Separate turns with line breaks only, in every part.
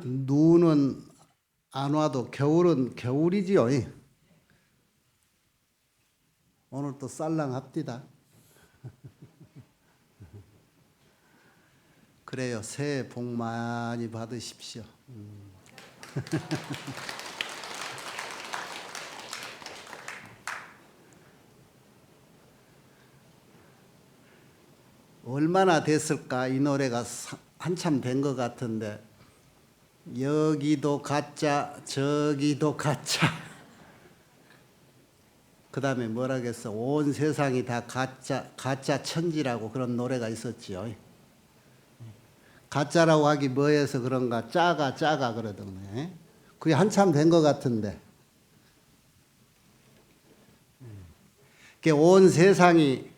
눈은 안 와도 겨울은 겨울이지요. 오늘 또 쌀랑합디다. 그래요. 새해 복 많이 받으십시오. 얼마나 됐을까? 이 노래가 한참 된 것 같은데, 여기도 가짜 저기도 가짜. 그 다음에 뭐라겠어? 온 세상이 다 가짜 천지라고 그런 노래가 있었지요. 가짜라고 하기 뭐해서 그런가? 짜가 그러던데. 그게 한참 된 것 같은데, 온 세상이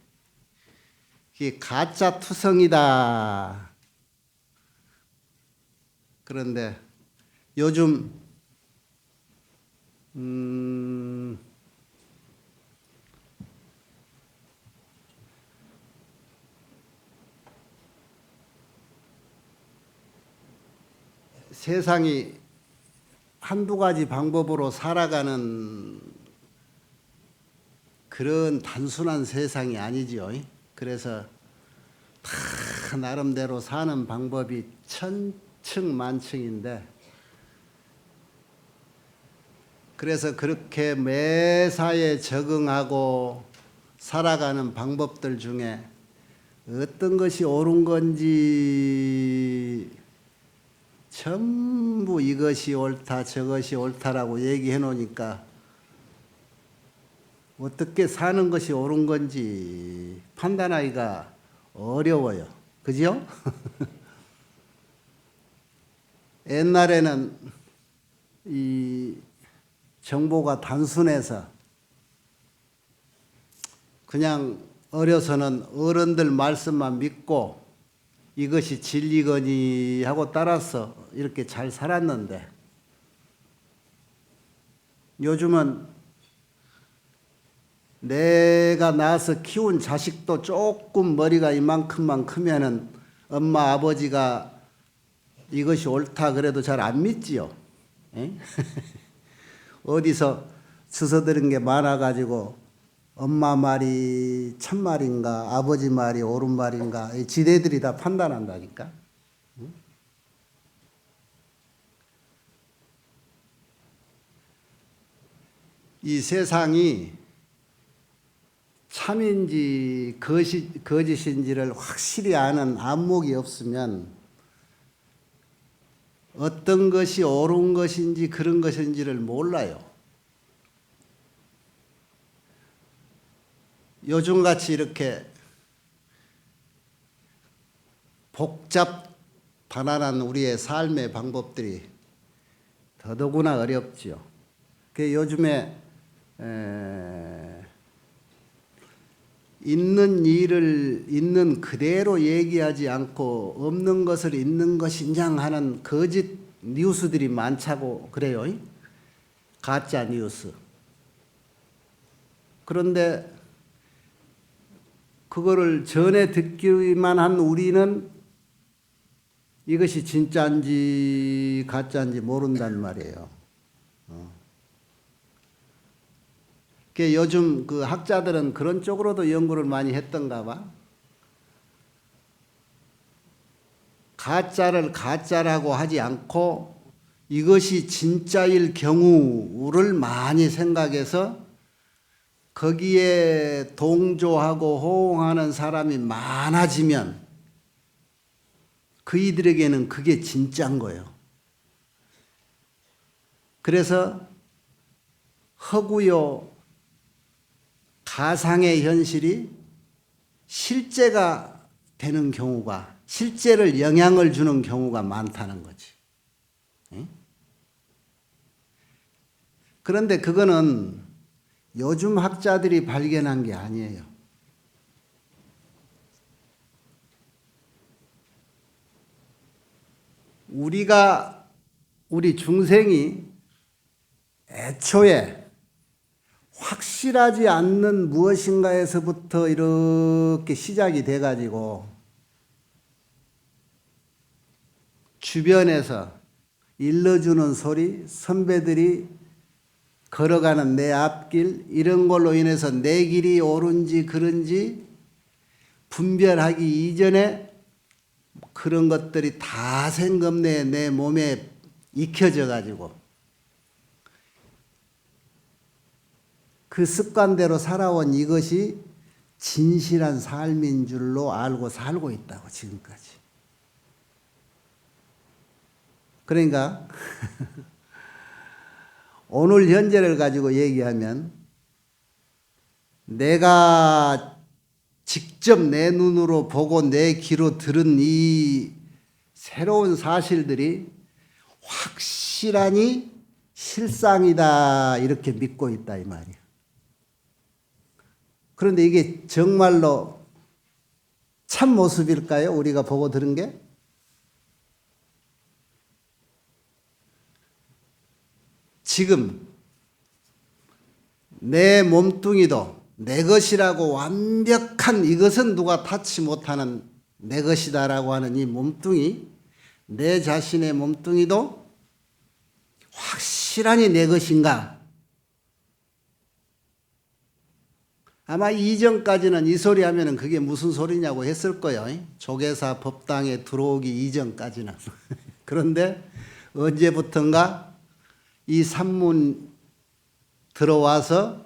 가짜 투성이다. 그런데 요즘 세상이 한두 가지 방법으로 살아가는 그런 단순한 세상이 아니지요. 그래서 다 나름대로 사는 방법이 천층만층인데, 그래서 그렇게 매사에 적응하고 살아가는 방법들 중에 어떤 것이 옳은 건지 전부 이것이 옳다 저것이 옳다라고 얘기해 놓으니까 어떻게 사는 것이 옳은 건지 판단하기가 어려워요. 그죠? 옛날에는 이 정보가 단순해서 그냥 어려서는 어른들 말씀만 믿고 이것이 진리거니 하고 따라서 이렇게 잘 살았는데, 요즘은 내가 낳아서 키운 자식도 조금 머리가 이만큼만 크면은 엄마 아버지가 이것이 옳다 그래도 잘 안 믿지요. 어디서 주워 들은 게 많아가지고 엄마 말이 참말인가 아버지 말이 옳은 말인가 지네들이 다 판단한다니까. 이 세상이 참인지 거짓인지를 확실히 아는 안목이 없으면 어떤 것이 옳은 것인지 그런 것인지를 몰라요. 요즘같이 이렇게 복잡반환한 우리의 삶의 방법들이 더더구나 어렵지요. 요즘에 있는 일을 있는 그대로 얘기하지 않고 없는 것을 있는 것인장 하는 거짓 뉴스들이 많다고 그래요. 가짜 뉴스. 그런데 그거를 전해 듣기만 한 우리는 이것이 진짜인지 가짜인지 모른단 말이에요. 요즘 그 학자들은 그런 쪽으로도 연구를 많이 했던가 봐. 가짜를 가짜라고 하지 않고 이것이 진짜일 경우를 많이 생각해서 거기에 동조하고 호응하는 사람이 많아지면 그이들에게는 그게 진짜인 거예요. 그래서 허구요 가상의 현실이 실제가 되는 경우가, 실제를 영향을 주는 경우가 많다는 거지. 그런데 그거는 요즘 학자들이 발견한 게 아니에요. 우리 중생이 애초에 확실하지 않는 무엇인가에서부터 이렇게 시작이 돼가지고 주변에서 일러주는 소리, 선배들이 걸어가는 내 앞길, 이런 걸로 인해서 내 길이 옳은지 그른지 분별하기 이전에 그런 것들이 다 생겁내에 내 몸에 익혀져 가지고 그 습관대로 살아온 이것이 진실한 삶인 줄로 알고 살고 있다고 지금까지. 그러니까 오늘 현재를 가지고 얘기하면 내가 직접 내 눈으로 보고 내 귀로 들은 이 새로운 사실들이 확실하니 실상이다 이렇게 믿고 있다 이 말이야. 그런데 이게 정말로 참 모습일까요? 우리가 보고 들은 게? 지금 내 몸뚱이도 내 것이라고 완벽한 이것은 누가 타치 못하는 내 것이다라고 하는 이 몸뚱이, 내 자신의 몸뚱이도 확실하니 내 것인가? 아마 이전까지는 이 소리 하면은 그게 무슨 소리냐고 했을 거예요. 조계사 법당에 들어오기 이전까지는. 그런데 언제부턴가 이 산문 들어와서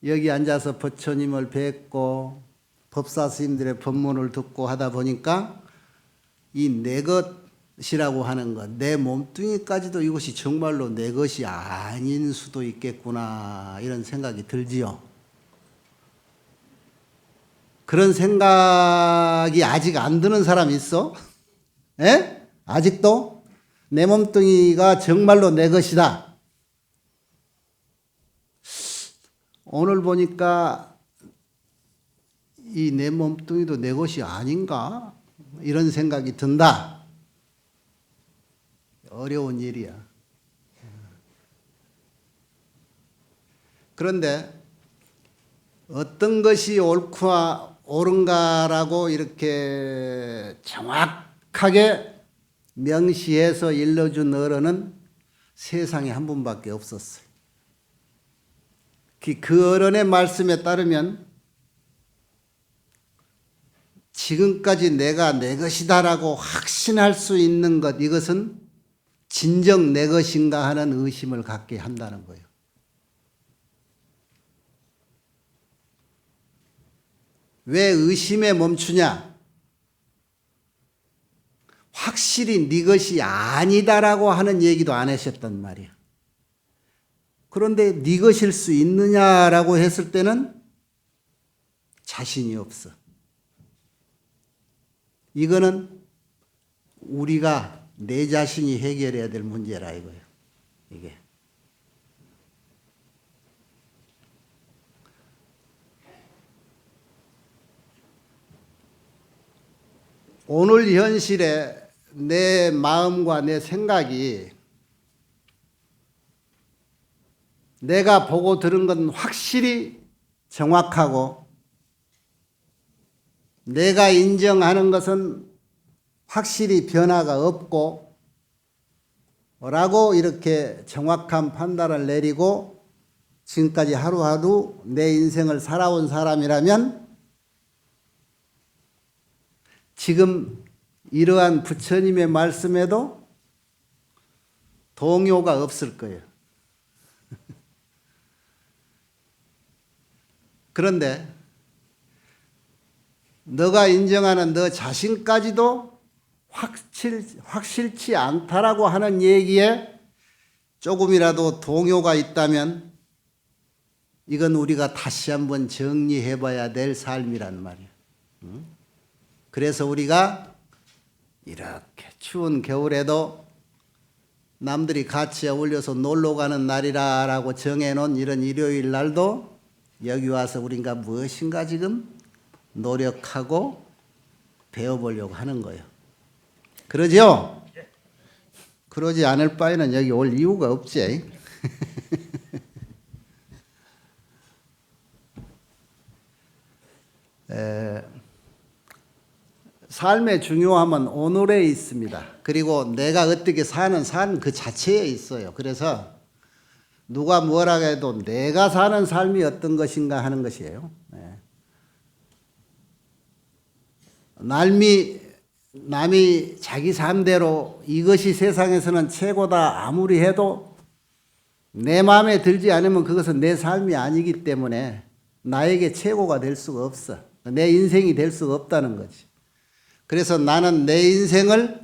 여기 앉아서 부처님을 뵙고 법사 스님들의 법문을 듣고 하다 보니까 이 내 것이라고 하는 것, 내 몸뚱이까지도 이것이 정말로 내 것이 아닌 수도 있겠구나 이런 생각이 들지요. 그런 생각이 아직 안 드는 사람 있어? 에? 아직도? 내 몸뚱이가 정말로 내 것이다. 오늘 보니까 이 내 몸뚱이도 내 것이 아닌가? 이런 생각이 든다. 어려운 일이야. 그런데 어떤 것이 옳은가라고 이렇게 정확하게 명시해서 일러준 어른은 세상에 한 분밖에 없었어요. 그 어른의 말씀에 따르면 지금까지 내가 내 것이다라고 확신할 수 있는 것, 이것은 진정 내 것인가 하는 의심을 갖게 한다는 거예요. 왜 의심에 멈추냐? 확실히 네 것이 아니다라고 하는 얘기도 안 하셨단 말이야. 그런데 네 것일 수 있느냐라고 했을 때는 자신이 없어. 이거는 우리가 내 자신이 해결해야 될 문제라 이거예요. 이게. 오늘 현실에 내 마음과 내 생각이 내가 보고 들은 건 확실히 정확하고 내가 인정하는 것은 확실히 변화가 없고 라고 이렇게 정확한 판단을 내리고 지금까지 하루하루 내 인생을 살아온 사람이라면 지금 이러한 부처님의 말씀에도 동요가 없을 거예요. 그런데 너가 인정하는 너 자신까지도 확실치 않다라고 하는 얘기에 조금이라도 동요가 있다면 이건 우리가 다시 한번 정리해 봐야 될 삶이란 말이야. 그래서 우리가 이렇게 추운 겨울에도 남들이 같이 어울려서 놀러 가는 날이라고 정해놓은 이런 일요일 날도 여기 와서 우리가 무엇인가 지금 노력하고 배워보려고 하는 거예요. 그러죠? 그러지 않을 바에는 여기 올 이유가 없지. 삶의 중요함은 오늘에 있습니다. 그리고 내가 어떻게 사는 삶 그 자체에 있어요. 그래서 누가 뭐라 해도 내가 사는 삶이 어떤 것인가 하는 것이에요. 네. 남이 자기 삶대로 이것이 세상에서는 최고다 아무리 해도 내 마음에 들지 않으면 그것은 내 삶이 아니기 때문에 나에게 최고가 될 수가 없어. 내 인생이 될 수가 없다는 거지. 그래서 나는 내 인생을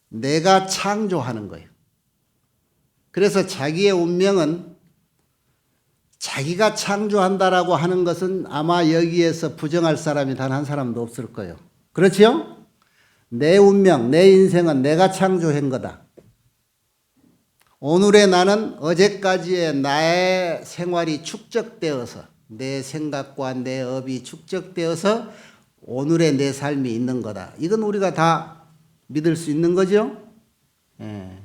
내가 창조하는 거예요. 그래서 자기의 운명은 자기가 창조한다라고 하는 것은 아마 여기에서 부정할 사람이 단 한 사람도 없을 거예요. 그렇지요? 내 운명, 내 인생은 내가 창조한 거다. 오늘의 나는 어제까지의 나의 생활이 축적되어서 내 생각과 내 업이 축적되어서 오늘의 내 삶이 있는 거다. 이건 우리가 다 믿을 수 있는 거죠? 예.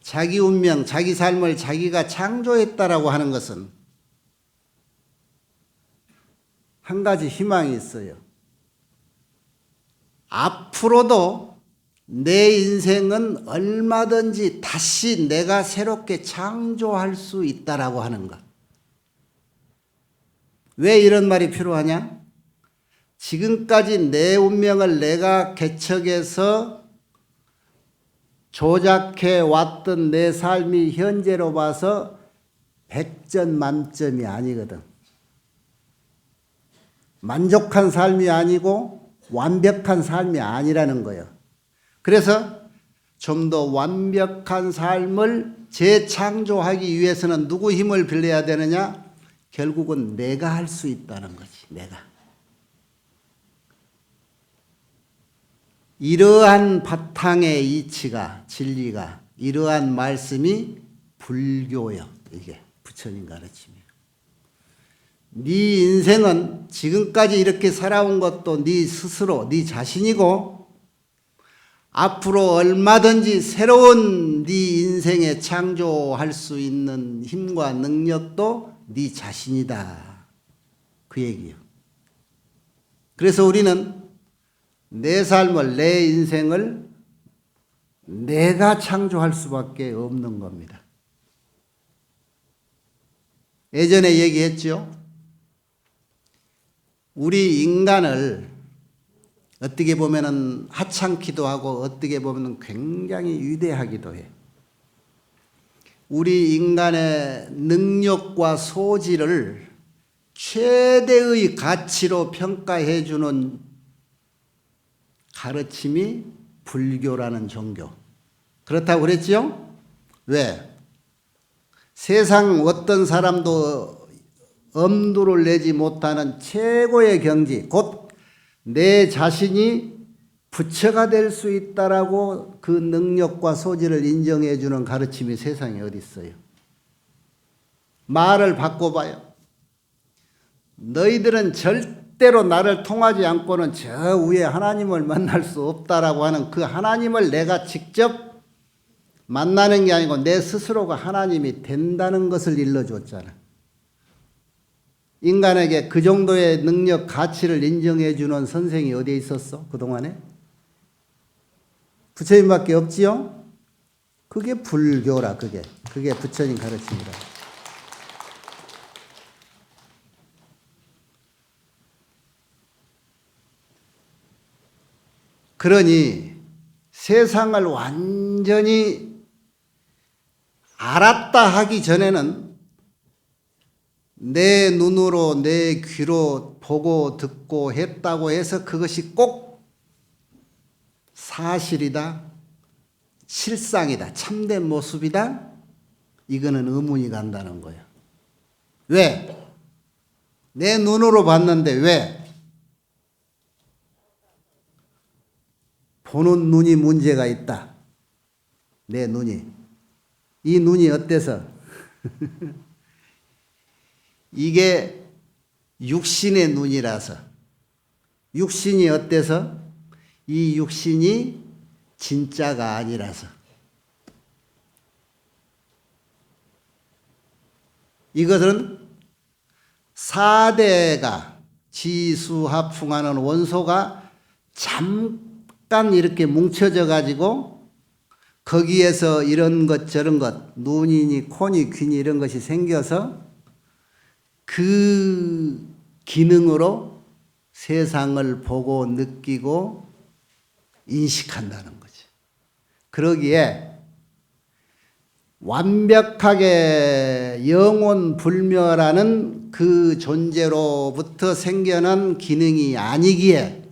자기 운명, 자기 삶을 자기가 창조했다라고 하는 것은 한 가지 희망이 있어요. 앞으로도 내 인생은 얼마든지 다시 내가 새롭게 창조할 수 있다라고 하는 것. 왜 이런 말이 필요하냐? 지금까지 내 운명을 내가 개척해서 조작해 왔던 내 삶이 현재로 봐서 100점 만점이 아니거든. 만족한 삶이 아니고 완벽한 삶이 아니라는 거예요. 그래서 좀 더 완벽한 삶을 재창조하기 위해서는 누구 힘을 빌려야 되느냐? 결국은 내가 할 수 있다는 거지. 내가. 이러한 바탕의 이치가 진리가 이러한 말씀이 불교요. 이게 부처님 가르침이에요. 네 인생은 지금까지 이렇게 살아온 것도 네 스스로 네 자신이고 앞으로 얼마든지 새로운 네 인생에 창조할 수 있는 힘과 능력도 네 자신이다. 그 얘기예요. 그래서 우리는 내 삶을 내 인생을 내가 창조할 수밖에 없는 겁니다. 예전에 얘기했죠. 우리 인간을 어떻게 보면은 하찮기도 하고 어떻게 보면은 굉장히 위대하기도 해. 우리 인간의 능력과 소질을 최대의 가치로 평가해 주는 가르침이 불교라는 종교. 그렇다고 그랬지요? 왜? 세상 어떤 사람도 엄두를 내지 못하는 최고의 경지, 곧 내 자신이 부처가 될 수 있다라고 그 능력과 소질을 인정해 주는 가르침이 세상에 어디 있어요? 말을 바꿔봐요. 너희들은 절대로 나를 통하지 않고는 저 위에 하나님을 만날 수 없다라고 하는 그 하나님을 내가 직접 만나는 게 아니고 내 스스로가 하나님이 된다는 것을 일러줬잖아. 인간에게 그 정도의 능력, 가치를 인정해 주는 선생이 어디에 있었어? 그동안에? 부처님밖에 없지요? 그게 불교라, 그게 부처님 가르침이라. 그러니 세상을 완전히 알았다 하기 전에는 내 눈으로 내 귀로 보고 듣고 했다고 해서 그것이 꼭 사실이다, 실상이다, 참된 모습이다, 이거는 의문이 간다는 거예요. 왜? 내 눈으로 봤는데 왜? 보는 눈이 문제가 있다. 내 눈이. 이 눈이 어때서? 이게 육신의 눈이라서. 육신이 어때서? 이 육신이 진짜가 아니라서. 이것은 4대가 지수합풍하는 원소가 잠깐 이렇게 뭉쳐져 가지고 거기에서 이런 것 저런 것 눈이니 코니 귀니 이런 것이 생겨서 그 기능으로 세상을 보고 느끼고 인식한다는 거지. 그러기에 완벽하게 영혼불멸하는 그 존재로부터 생겨난 기능이 아니기에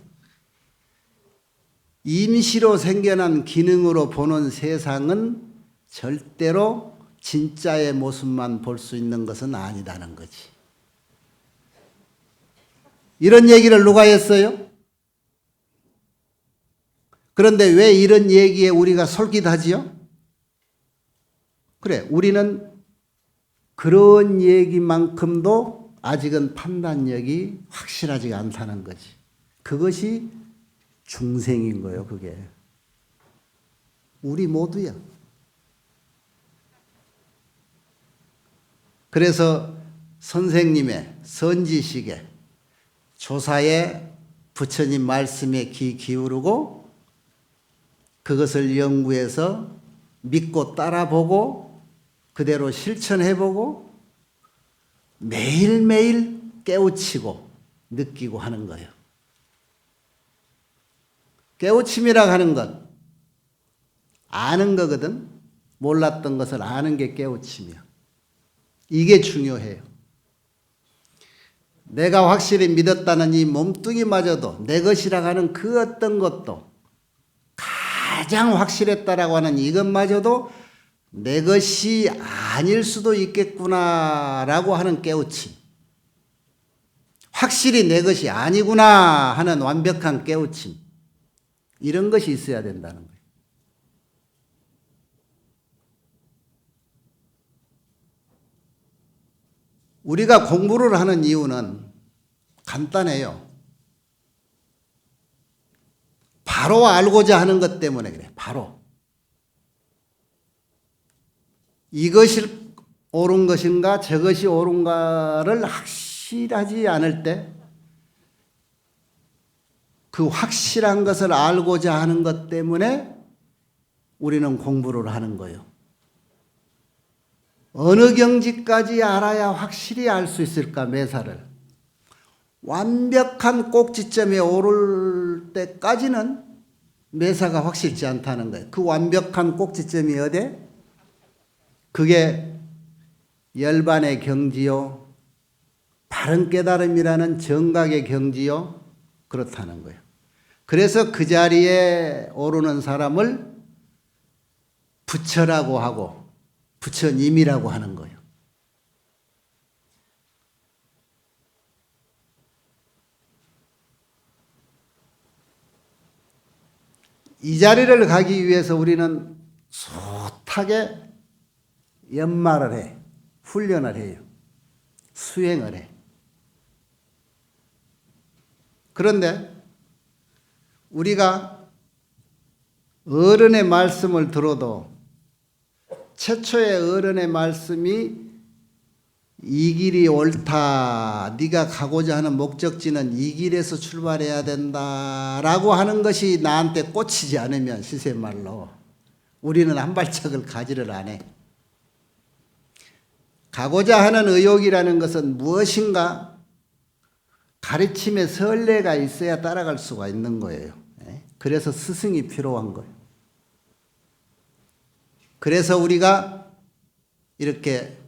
임시로 생겨난 기능으로 보는 세상은 절대로 진짜의 모습만 볼 수 있는 것은 아니다는 거지. 이런 얘기를 누가 했어요? 그런데 왜 이런 얘기에 우리가 솔깃하지요? 그래, 우리는 그런 얘기만큼도 아직은 판단력이 확실하지가 않다는 거지. 그것이 중생인 거예요, 그게. 우리 모두야. 그래서 선생님의 선지식에 조사에 부처님 말씀에 귀 기울이고 그것을 연구해서 믿고 따라보고 그대로 실천해보고 매일매일 깨우치고 느끼고 하는 거예요. 깨우침이라고 하는 것 아는 거거든. 몰랐던 것을 아는 게 깨우침이야. 이게 중요해요. 내가 확실히 믿었다는 이 몸뚱이마저도 내 것이라고 하는 그 어떤 것도 가장 확실했다라고 하는 이것마저도 내 것이 아닐 수도 있겠구나라고 하는 깨우침. 확실히 내 것이 아니구나 하는 완벽한 깨우침. 이런 것이 있어야 된다는 거예요. 우리가 공부를 하는 이유는 간단해요. 바로 알고자 하는 것 때문에 그래. 바로. 이것이 옳은 것인가 저것이 옳은가를 확실하지 않을 때 그 확실한 것을 알고자 하는 것 때문에 우리는 공부를 하는 거예요. 어느 경지까지 알아야 확실히 알 수 있을까, 매사를. 완벽한 꼭지점에 오를 때까지는 매사가 확실치 않다는 거예요. 그 완벽한 꼭지점이 어디? 그게 열반의 경지요, 바른 깨달음이라는 정각의 경지요, 그렇다는 거예요. 그래서 그 자리에 오르는 사람을 부처라고 하고 부처님이라고 하는 거예요. 이 자리를 가기 위해서 우리는 숱하게 연마를 해, 훈련을 해요. 수행을 해. 그런데 우리가 어른의 말씀을 들어도 최초의 어른의 말씀이 이 길이 옳다. 네가 가고자 하는 목적지는 이 길에서 출발해야 된다라고 하는 것이 나한테 꽂히지 않으면 시세말로 우리는 한 발짝을 가지를 안 해. 가고자 하는 의욕이라는 것은 무엇인가 가르침의 선례가 있어야 따라갈 수가 있는 거예요. 그래서 스승이 필요한 거예요. 그래서 우리가 이렇게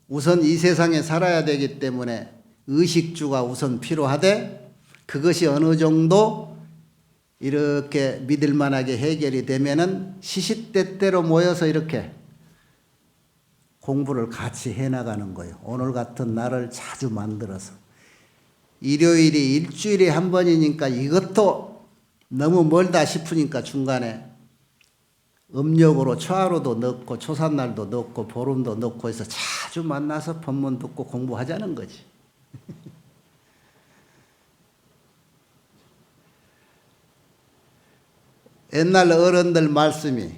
우선 이 세상에 살아야 되기 때문에 의식주가 우선 필요하되 그것이 어느 정도 이렇게 믿을 만하게 해결이 되면은 시시때때로 모여서 이렇게 공부를 같이 해나가는 거예요. 오늘 같은 날을 자주 만들어서. 일요일이 일주일에 한 번이니까 이것도 너무 멀다 싶으니까 중간에 음력으로 초하루도 넣고 초산날도 넣고 보름도 넣고 해서 자주 만나서 법문 듣고 공부하자는 거지. 옛날 어른들 말씀이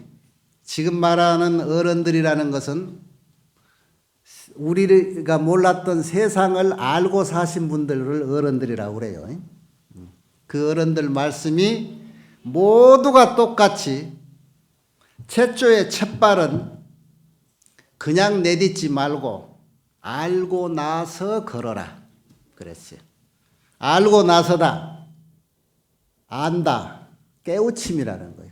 지금 말하는 어른들이라는 것은 우리가 몰랐던 세상을 알고 사신 분들을 어른들이라고 그래요. 그 어른들 말씀이 모두가 똑같이 최초의 첫발은 그냥 내딛지 말고 알고 나서 걸어라 그랬어요. 알고 나서다. 안다. 깨우침이라는 거예요.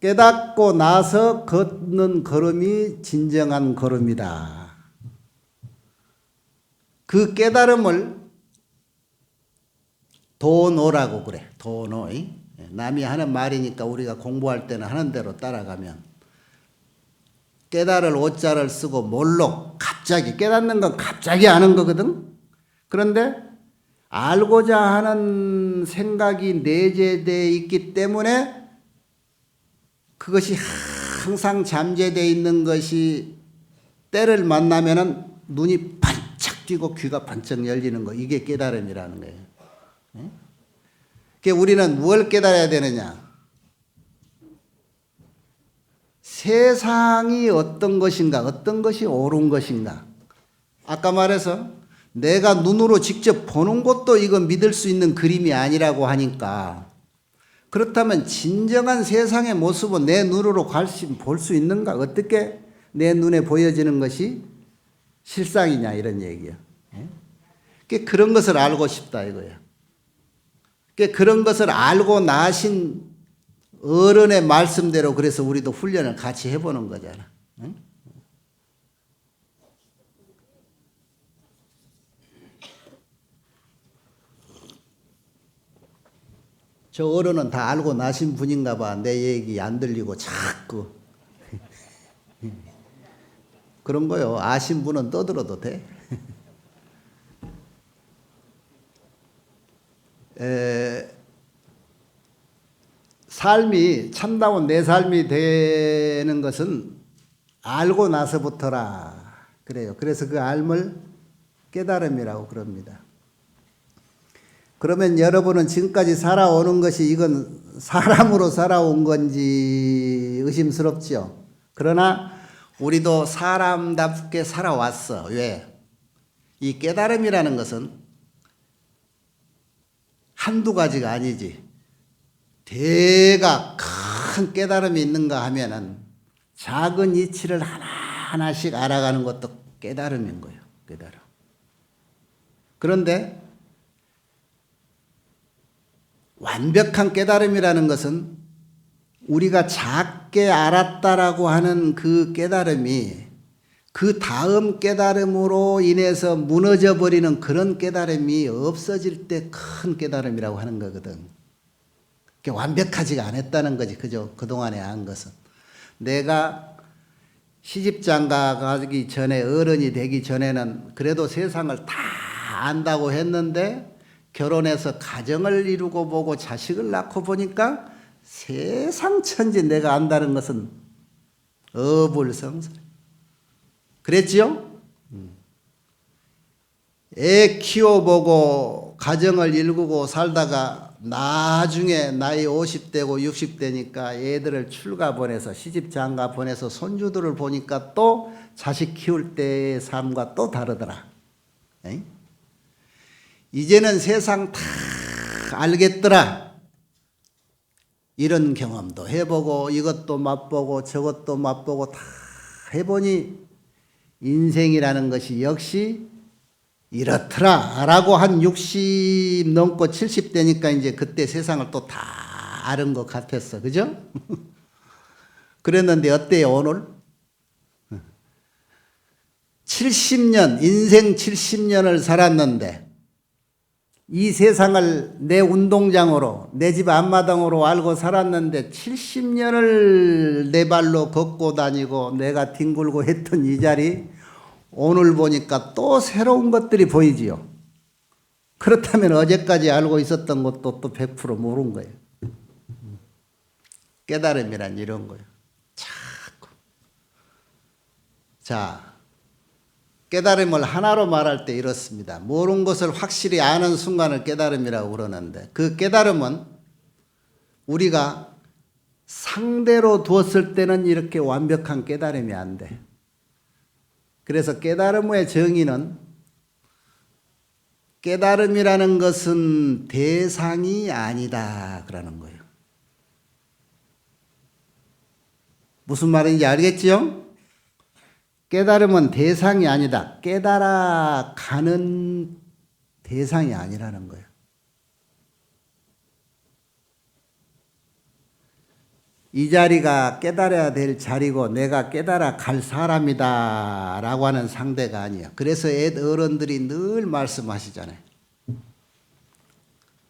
깨닫고 나서 걷는 걸음이 진정한 걸음이다. 그 깨달음을 도노라고 그래. 도노. 남이 하는 말이니까 우리가 공부할 때는 하는 대로 따라가면 깨달을 오자를 쓰고 몰록 갑자기 깨닫는 건 갑자기 아는 거거든. 그런데 알고자 하는 생각이 내재되어 있기 때문에 그것이 항상 잠재되어 있는 것이 때를 만나면은 눈이 반짝 뛰고 귀가 반짝 열리는 거, 이게 깨달음이라는 거예요. 그러니까 우리는 무엇을 깨달아야 되느냐? 세상이 어떤 것인가, 어떤 것이 옳은 것인가. 아까 말해서 내가 눈으로 직접 보는 것도 이거 믿을 수 있는 그림이 아니라고 하니까, 그렇다면 진정한 세상의 모습은 내 눈으로 볼 수 있는가? 어떻게 내 눈에 보여지는 것이 실상이냐, 이런 얘기야. 그러니까 그런 것을 알고 싶다 이거야. 그러니까 그런 것을 알고 나신 어른의 말씀대로 그래서 우리도 훈련을 같이 해보는 거잖아. 저 어른은 다 알고 나신 분인가 봐. 내 얘기 안 들리고 자꾸. 그런 거요. 아신 분은 떠들어도 돼. 삶이 참다운 내 삶이 되는 것은 알고 나서부터라 그래요. 그래서 그 알을 깨달음이라고 그럽니다. 그러면 여러분은 지금까지 살아오는 것이 이건 사람으로 살아온 건지 의심스럽죠. 그러나 우리도 사람답게 살아왔어. 왜? 이 깨달음이라는 것은 한두 가지가 아니지. 대가 큰 깨달음이 있는가 하면은 작은 이치를 하나하나씩 알아가는 것도 깨달음인 거예요. 깨달음. 그런데 완벽한 깨달음이라는 것은 우리가 작게 알았다라고 하는 그 깨달음이 그 다음 깨달음으로 인해서 무너져 버리는 그런 깨달음이 없어질 때 큰 깨달음이라고 하는 거거든. 그게 완벽하지가 않았다는 거지. 그죠? 그동안에 안 것은. 내가 시집장가 가기 전에, 어른이 되기 전에는 그래도 세상을 다 안다고 했는데 결혼해서 가정을 이루고 보고 자식을 낳고 보니까 세상 천지 내가 안다는 것은 어불성설. 그랬지요? 애 키워보고 가정을 이루고 살다가 나중에 나이 50대고 60대니까 애들을 출가 보내서 시집장가 보내서 손주들을 보니까 또 자식 키울 때의 삶과 또 다르더라. 에이? 이제는 세상 다 알겠더라. 이런 경험도 해보고 이것도 맛보고 저것도 맛보고 다 해보니 인생이라는 것이 역시 이렇더라 라고 한 60 넘고 70대니까 이제 그때 세상을 또 다 아는 것 같았어. 그죠? 그랬는데 어때요 오늘? 70년, 인생 70년을 살았는데 이 세상을 내 운동장으로, 내 집 앞마당으로 알고 살았는데 70년을 내 발로 걷고 다니고 내가 뒹굴고 했던 이 자리 오늘 보니까 또 새로운 것들이 보이지요. 그렇다면 어제까지 알고 있었던 것도 또 100% 모르는 거예요. 깨달음이란 이런 거예요. 자꾸. 자, 깨달음을 하나로 말할 때 이렇습니다. 모르는 것을 확실히 아는 순간을 깨달음이라고 그러는데 그 깨달음은 우리가 상대로 두었을 때는 이렇게 완벽한 깨달음이 안 돼. 그래서 깨달음의 정의는 깨달음이라는 것은 대상이 아니다 그러는 거예요. 무슨 말인지 알겠지요? 깨달음은 대상이 아니다. 깨달아가는 대상이 아니라는 거예요. 이 자리가 깨달아야 될 자리고 내가 깨달아 갈 사람이다 라고 하는 상대가 아니에요. 그래서 어른들이 늘 말씀하시잖아요.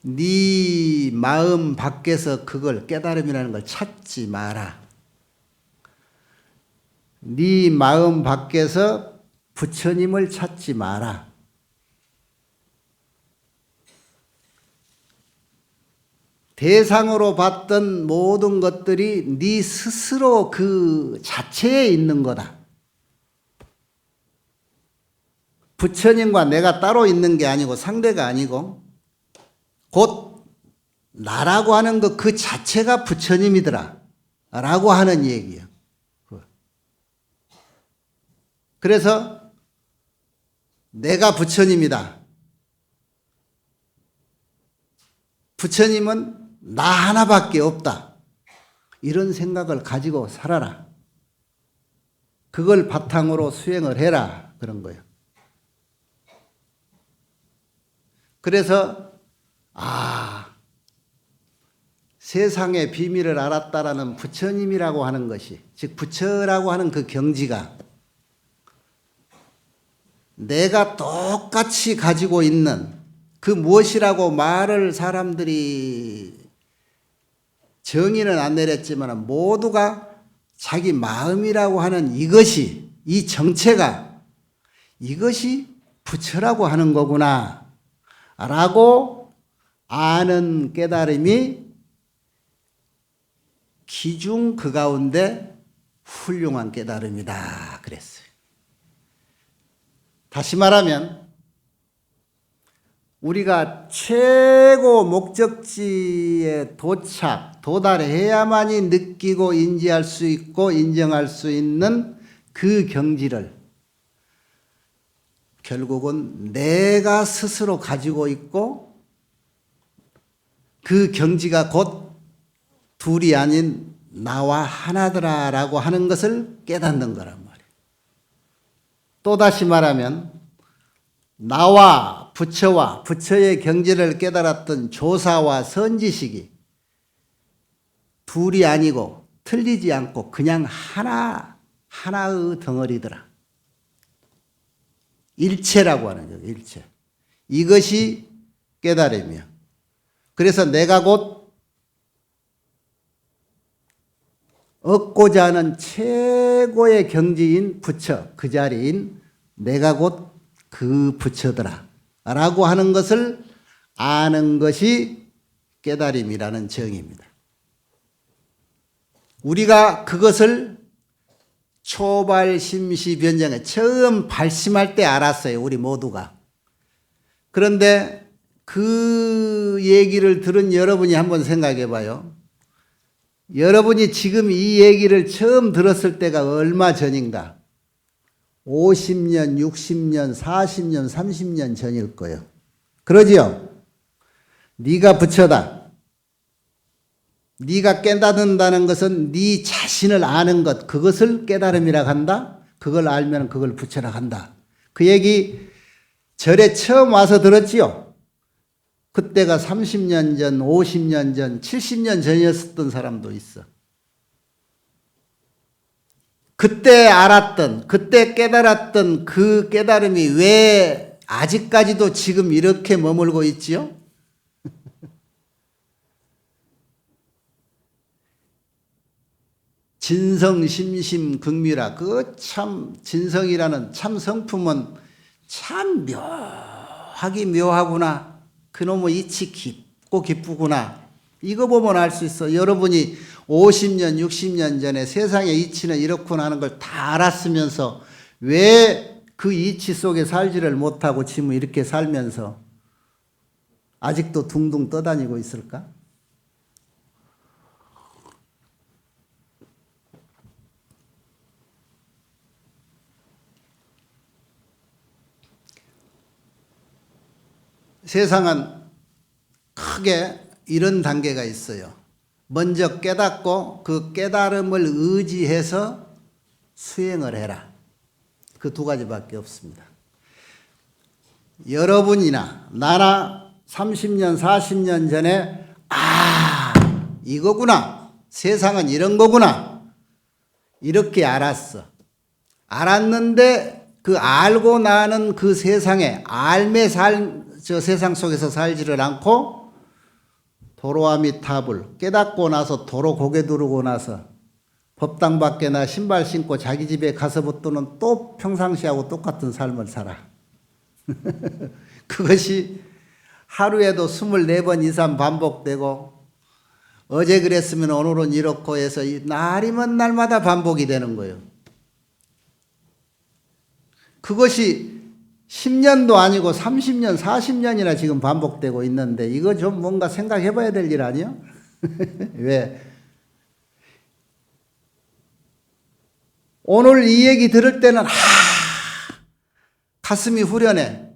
네 마음 밖에서 그걸 깨달음이라는 걸 찾지 마라. 네 마음 밖에서 부처님을 찾지 마라. 대상으로 봤던 모든 것들이 네 스스로 그 자체에 있는 거다. 부처님과 내가 따로 있는 게 아니고 상대가 아니고 곧 나라고 하는 것 그 자체가 부처님이더라 라고 하는 얘기예요. 그래서 내가 부처님이다. 부처님은 나 하나밖에 없다. 이런 생각을 가지고 살아라. 그걸 바탕으로 수행을 해라. 그런 거예요. 그래서 세상의 비밀을 알았다라는 부처님이라고 하는 것이, 즉 부처라고 하는 그 경지가 내가 똑같이 가지고 있는 그 무엇이라고 말을 사람들이 정의는 안 내렸지만 모두가 자기 마음이라고 하는 이것이, 이 정체가 이것이 부처라고 하는 거구나 라고 아는 깨달음이 기중 그 가운데 훌륭한 깨달음이다 그랬어요. 다시 말하면 우리가 최고 목적지에 도달해야만이 느끼고 인지할 수 있고 인정할 수 있는 그 경지를 결국은 내가 스스로 가지고 있고 그 경지가 곧 둘이 아닌 나와 하나더라라고 하는 것을 깨닫는 거란 말이에요. 또다시 말하면 나와 부처와 부처의 경지를 깨달았던 조사와 선지식이 둘이 아니고 틀리지 않고 그냥 하나의 덩어리더라. 일체라고 하는 거예요. 일체. 이것이 깨달음이야. 그래서 내가 곧 얻고자 하는 최고의 경지인 부처, 그 자리인 내가 곧 그 부처더라 라고 하는 것을 아는 것이 깨달음이라는 정의입니다. 우리가 그것을 초발심시변정에 처음 발심할 때 알았어요. 우리 모두가. 그런데 그 얘기를 들은 여러분이 한번 생각해 봐요. 여러분이 지금 이 얘기를 처음 들었을 때가 얼마 전인가? 50년, 60년, 40년, 30년 전일 거예요. 그러지요? 네가 부처다. 네가 깨닫는다는 것은 네 자신을 아는 것, 그것을 깨달음이라고 한다. 그걸 알면 그걸 부처라고 한다. 그 얘기 절에 처음 와서 들었지요? 그때가 30년 전, 50년 전, 70년 전이었던 사람도 있어. 그때 알았던, 그때 깨달았던 그 깨달음이 왜 아직까지도 지금 이렇게 머물고 있지요? 진성, 심심, 극미라. 그 참, 진성이라는 참 성품은 참 묘하기 묘하구나. 그놈의 이치 깊고 기쁘구나. 이거 보면 알 수 있어. 여러분이 50년, 60년 전에 세상의 이치는 이렇구나 하는 걸 다 알았으면서 왜 그 이치 속에 살지를 못하고 지금 이렇게 살면서 아직도 둥둥 떠다니고 있을까? 세상은 크게 이런 단계가 있어요. 먼저 깨닫고 그 깨달음을 의지해서 수행을 해라. 그 두 가지밖에 없습니다. 여러분이나 나나 30년, 40년 전에 이거구나. 세상은 이런 거구나. 이렇게 알았어. 알았는데 그 알고 나는 그 세상에 저 세상 속에서 살지를 않고 도로아미타불 깨닫고 나서 도로 고개 두르고 나서 법당 밖에나 신발 신고 자기 집에 가서부터는 또 평상시하고 똑같은 삶을 살아. 그것이 하루에도 24번 이상 반복되고 어제 그랬으면 오늘은 이렇고 해서 날이면 날마다 반복이 되는 거예요. 그것이 10년도 아니고 30년, 40년이나 지금 반복되고 있는데 이거 좀 뭔가 생각해 봐야 될 일 아니에요? 왜? 오늘 이 얘기 들을 때는 가슴이 후련해.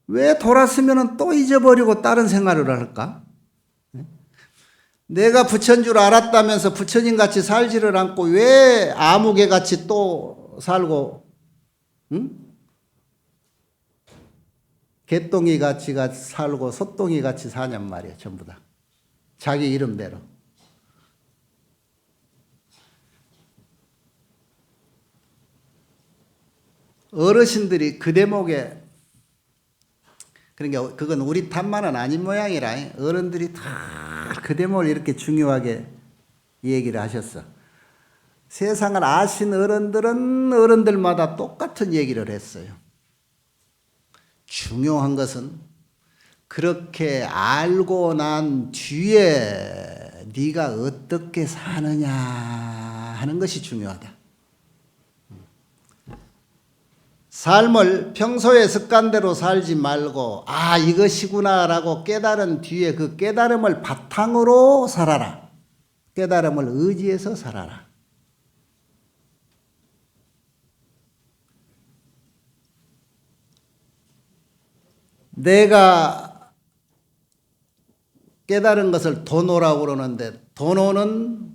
왜 돌았으면 또 잊어버리고 다른 생활을 할까? 내가 부처인 줄 알았다면서 부처님같이 살지를 않고 왜 아무개같이 또 살고 응? 개똥이같이 살고 소똥이같이 사냔 말이야. 전부 다 자기 이름대로. 어르신들이 그 대목에 그러니까 그건 우리 탓만은 아닌 모양이라 어른들이 다 그 대목을 이렇게 중요하게 얘기를 하셨어. 세상을 아신 어른들은 어른들마다 똑같은 얘기를 했어요. 중요한 것은 그렇게 알고 난 뒤에 네가 어떻게 사느냐 하는 것이 중요하다. 삶을 평소의 습관대로 살지 말고 이것이구나라고 깨달은 뒤에 그 깨달음을 바탕으로 살아라. 깨달음을 의지해서 살아라. 내가 깨달은 것을 도노라고 그러는데 도노는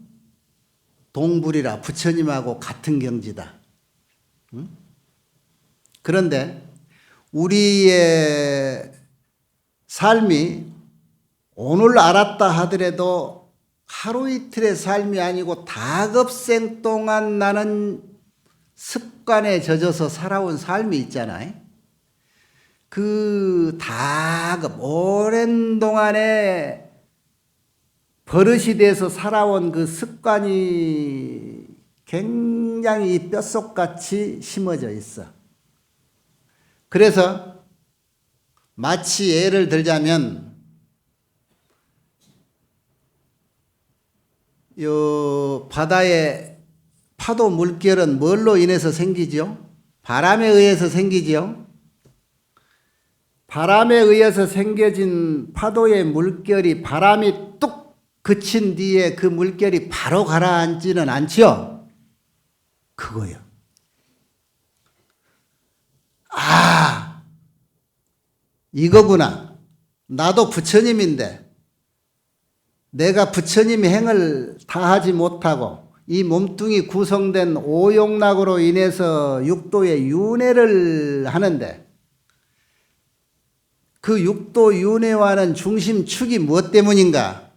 동불이라 부처님하고 같은 경지다. 응? 그런데 우리의 삶이 오늘 알았다 하더라도 하루 이틀의 삶이 아니고 다급생 동안 나는 습관에 젖어서 살아온 삶이 있잖아요. 그 다급 오랜 동안에 버릇이 돼서 살아온 그 습관이 굉장히 뼛속같이 심어져 있어. 그래서 마치 예를 들자면 요 바다의 파도 물결은 뭘로 인해서 생기죠? 바람에 의해서 생기죠. 바람에 의해서 생겨진 파도의 물결이 바람이 뚝 그친 뒤에 그 물결이 바로 가라앉지는 않지요. 그거요. 이거구나. 나도 부처님인데 내가 부처님의 행을 다 하지 못하고 이 몸뚱이 구성된 오욕락으로 인해서 육도에 윤회를 하는데 그 육도 윤회와는 중심축이 무엇 때문인가?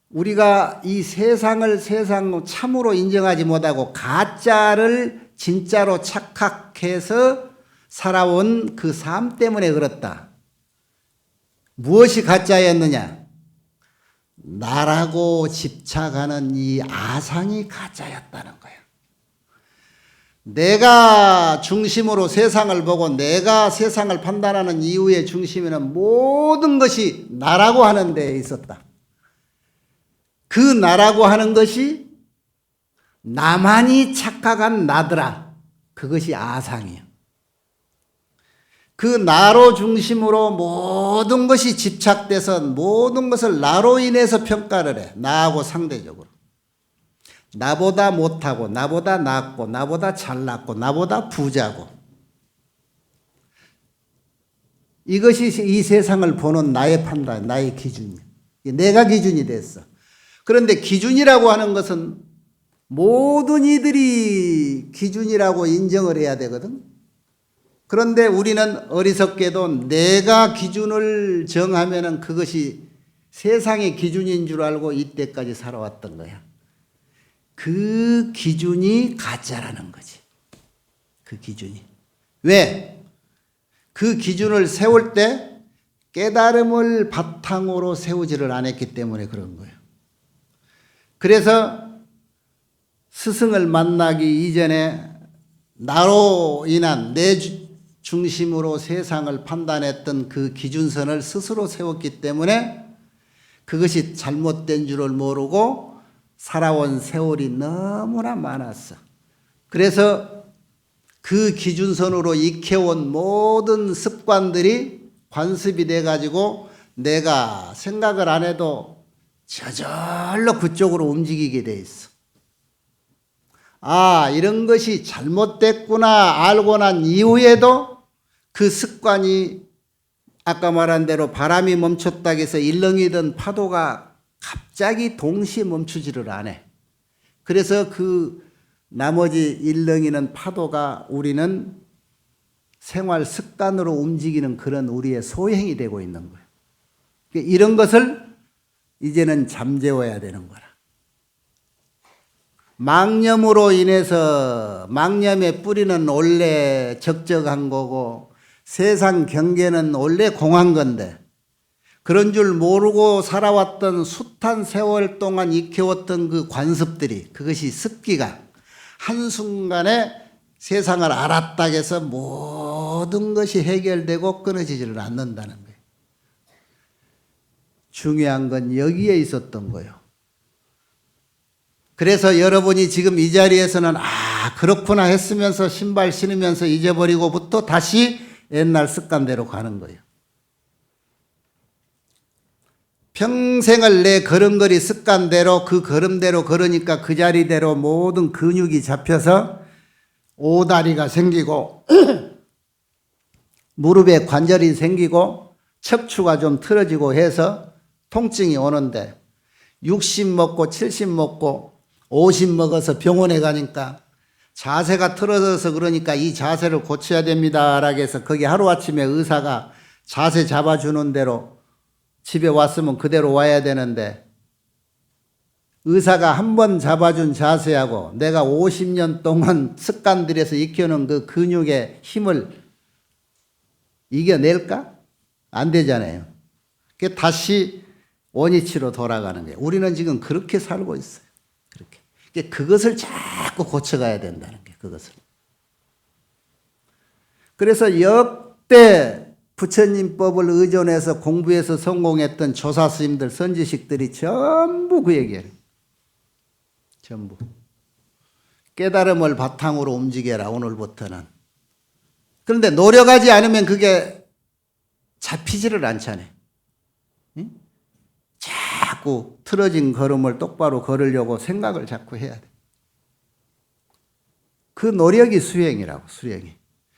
우리가 이 세상을 세상으로 참으로 인정하지 못하고 가짜를 진짜로 착각해서 살아온 그 삶 때문에 그렇다. 무엇이 가짜였느냐? 나라고 집착하는 이 아상이 가짜였다는 거야. 내가 중심으로 세상을 보고 내가 세상을 판단하는 이유의 중심에는 모든 것이 나라고 하는 데에 있었다. 그 나라고 하는 것이 나만이 착각한 나더라. 그것이 아상이야. 그 나로 중심으로 모든 것이 집착돼서 모든 것을 나로 인해서 평가를 해. 나하고 상대적으로. 나보다 못하고 나보다 낫고 나보다 잘났고 나보다 부자고 이것이 이 세상을 보는 나의 판단, 나의 기준이야. 내가 기준이 됐어. 그런데 기준이라고 하는 것은 모든 이들이 기준이라고 인정을 해야 되거든. 그런데 우리는 어리석게도 내가 기준을 정하면은 그것이 세상의 기준인 줄 알고 이때까지 살아왔던 거야. 그 기준이 가짜라는 거지. 그 기준이. 왜? 그 기준을 세울 때 깨달음을 바탕으로 세우지를 않았기 때문에 그런 거예요. 그래서 스승을 만나기 이전에 나로 인한 내 중심으로 세상을 판단했던 그 기준선을 스스로 세웠기 때문에 그것이 잘못된 줄을 모르고 살아온 세월이 너무나 많았어. 그래서 그 기준선으로 익혀온 모든 습관들이 관습이 돼가지고 내가 생각을 안 해도 저절로 그쪽으로 움직이게 돼 있어. 아, 이런 것이 잘못됐구나 알고 난 이후에도 그 습관이 아까 말한 대로 바람이 멈췄다고 해서 일렁이던 파도가 갑자기 동시에 멈추지를 않아. 그래서 그 나머지 일렁이는 파도가 우리는 생활 습관으로 움직이는 그런 우리의 소행이 되고 있는 거예요. 이런 것을 이제는 잠재워야 되는 거라. 망념으로 인해서 망념의 뿌리는 원래 적적한 거고 세상 경계는 원래 공한 건데 그런 줄 모르고 살아왔던 숱한 세월 동안 익혀왔던 그 관습들이 그것이 습기가 한순간에 세상을 알았다 해서 모든 것이 해결되고 끊어지지를 않는다는 거예요. 중요한 건 여기에 있었던 거예요. 그래서 여러분이 지금 이 자리에서는 그렇구나 했으면서 신발 신으면서 잊어버리고부터 다시 옛날 습관대로 가는 거예요. 평생을 내 걸음걸이 습관대로 그 걸음대로 걸으니까 그 자리대로 모든 근육이 잡혀서 오다리가 생기고 무릎에 관절이 생기고 척추가 좀 틀어지고 해서 통증이 오는데 60 먹고 70 먹고 50 먹어서 병원에 가니까 자세가 틀어져서 그러니까 이 자세를 고쳐야 됩니다 라고 해서 거기 하루아침에 의사가 자세 잡아주는 대로 집에 왔으면 그대로 와야 되는데 의사가 한 번 잡아준 자세하고 내가 50년 동안 습관들에서 익혀놓은 그 근육의 힘을 이겨낼까? 안 되잖아요. 그게 다시 원위치로 돌아가는 거예요. 우리는 지금 그렇게 살고 있어요. 그렇게. 그것을 자꾸 고쳐가야 된다는 거예요. 그것을. 그래서 역대 부처님 법을 의존해서 공부해서 성공했던 조사 스님들, 선지식들이 전부 그 얘기예요. 전부. 깨달음을 바탕으로 움직여라, 오늘부터는. 그런데 노력하지 않으면 그게 잡히지를 않잖아요. 응? 자꾸 틀어진 걸음을 똑바로 걸으려고 생각을 자꾸 해야 돼. 그 노력이 수행이라고, 수행이.